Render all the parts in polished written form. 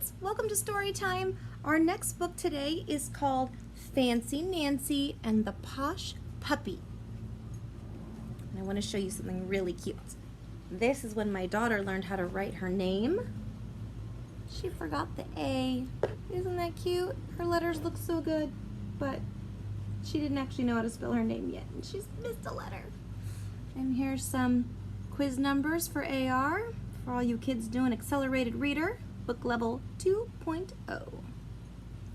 friends, welcome to story time. Our next book today is called Fancy Nancy and the Posh Puppy. And I want to show you something really cute. This is when my daughter learned how to write her name. She forgot the A. Isn't that cute? Her letters look so good, but she didn't actually know how to spell her name yet, and she's missed a letter. And here's some quiz numbers for AR, for all you kids doing accelerated reader, book level 2.0.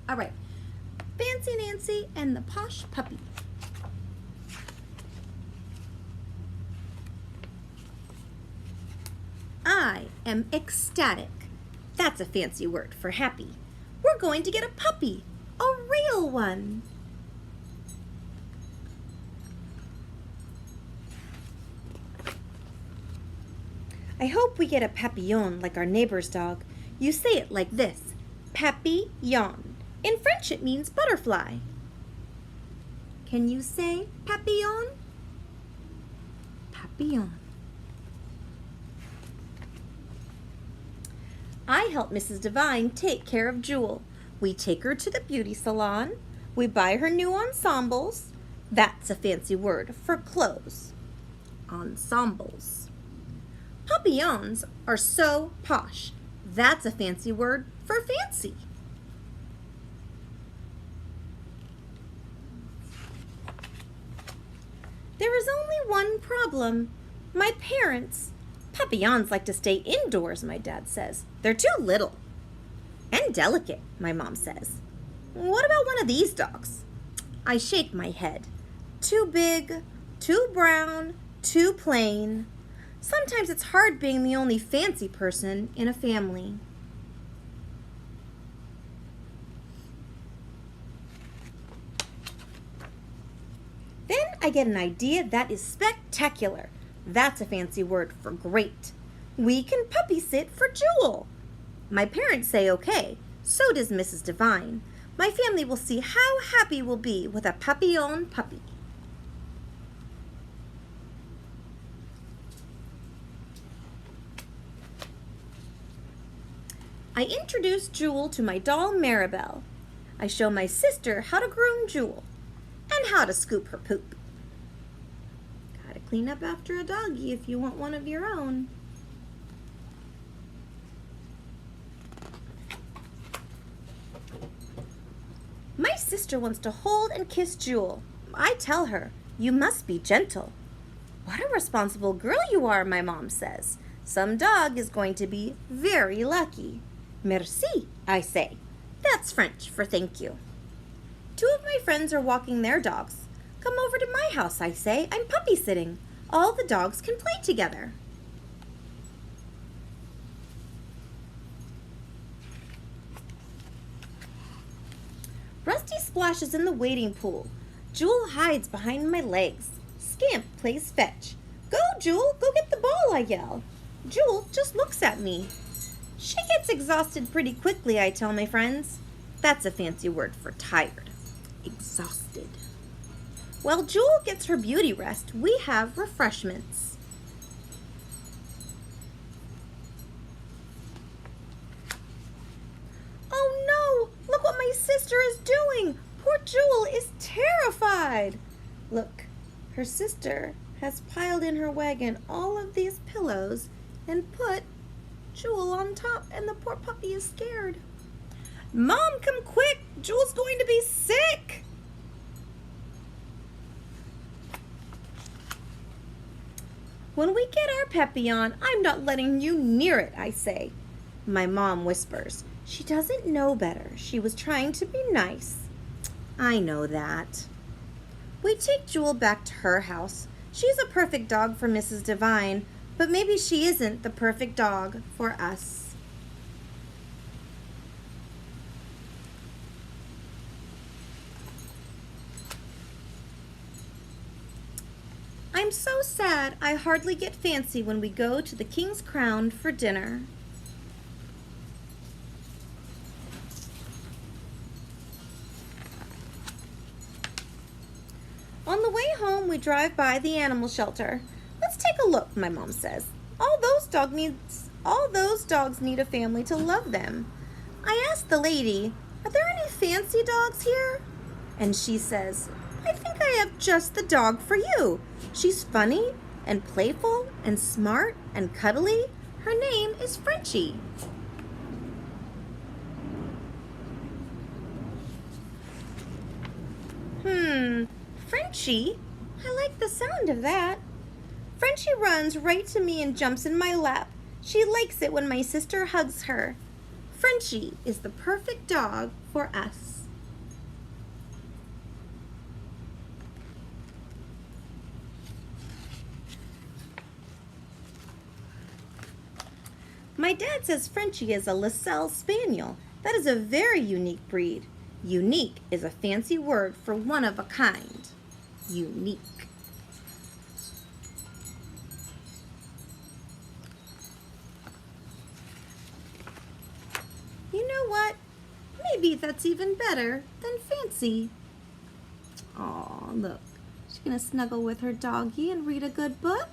All right, Fancy Nancy and the Posh Puppy. I am ecstatic. That's a fancy word for happy. We're going to get a puppy, a real one. I hope we get a papillon like our neighbor's dog. You say it like this, papillon. In French it means butterfly. Can you say papillon? Papillon. I help Mrs. Devine take care of Jewel. We take her to the beauty salon. We buy her new ensembles. That's a fancy word for clothes. Ensembles. Papillons are so posh. That's a fancy word for fancy. There is only one problem. My parents. Papillons like to stay indoors, my dad says. They're too little. And delicate, my mom says. What about one of these dogs? I shake my head. Too big, too brown, too plain. Sometimes it's hard being the only fancy person in a family. Then I get an idea that is spectacular. That's a fancy word for great. We can puppy sit for Jewel. My parents say okay, so does Mrs. Devine. My family will see how happy we'll be with a papillon puppy. I introduce Jewel to my doll Maribel. I show my sister how to groom Jewel and how to scoop her poop. Gotta clean up after a doggy if you want one of your own. My sister wants to hold and kiss Jewel. I tell her, you must be gentle. What a responsible girl you are, my mom says. Some dog is going to be very lucky. Merci, I say. That's French for thank you. Two of my friends are walking their dogs. Come over to my house, I say. I'm puppy sitting. All the dogs can play together. Rusty splashes in the wading pool. Jewel hides behind my legs. Scamp plays fetch. Go, Jewel, go get the ball, I yell. Jewel just looks at me. She gets exhausted pretty quickly, I tell my friends. That's a fancy word for tired. Exhausted. While Jewel gets her beauty rest, we have refreshments. Oh no! Look what my sister is doing! Poor Jewel is terrified! Look, her sister has piled in her wagon all of these pillows and put Jewel on top, and the poor puppy is scared. Mom, come quick! Jewel's going to be sick! When we get our Papillon, I'm not letting you near it, I say. My mom whispers. She doesn't know better. She was trying to be nice. I know that. We take Jewel back to her house. She's a perfect dog for Mrs. Devine, but maybe she isn't the perfect dog for us. I'm so sad I hardly get fancy when we go to the King's Crown for dinner. On the way home, we drive by the animal shelter. Let's take a look, my mom says. All those dogs need a family to love them. I asked the lady, are there any fancy dogs here? And she says, I think I have just the dog for you. She's funny and playful and smart and cuddly. Her name is Frenchie. Frenchie? I like the sound of that. Frenchie runs right to me and jumps in my lap. She likes it when my sister hugs her. Frenchie is the perfect dog for us. My dad says Frenchie is a Lascelles Spaniel. That is a very unique breed. Unique is a fancy word for one of a kind. Unique. You know what? Maybe that's even better than fancy. Aw, look. She's gonna snuggle with her doggie and read a good book.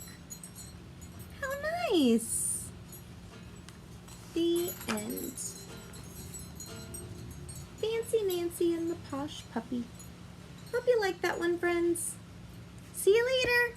How nice. The end. Fancy Nancy and the Posh Puppy. Hope you like that one, friends. See you later.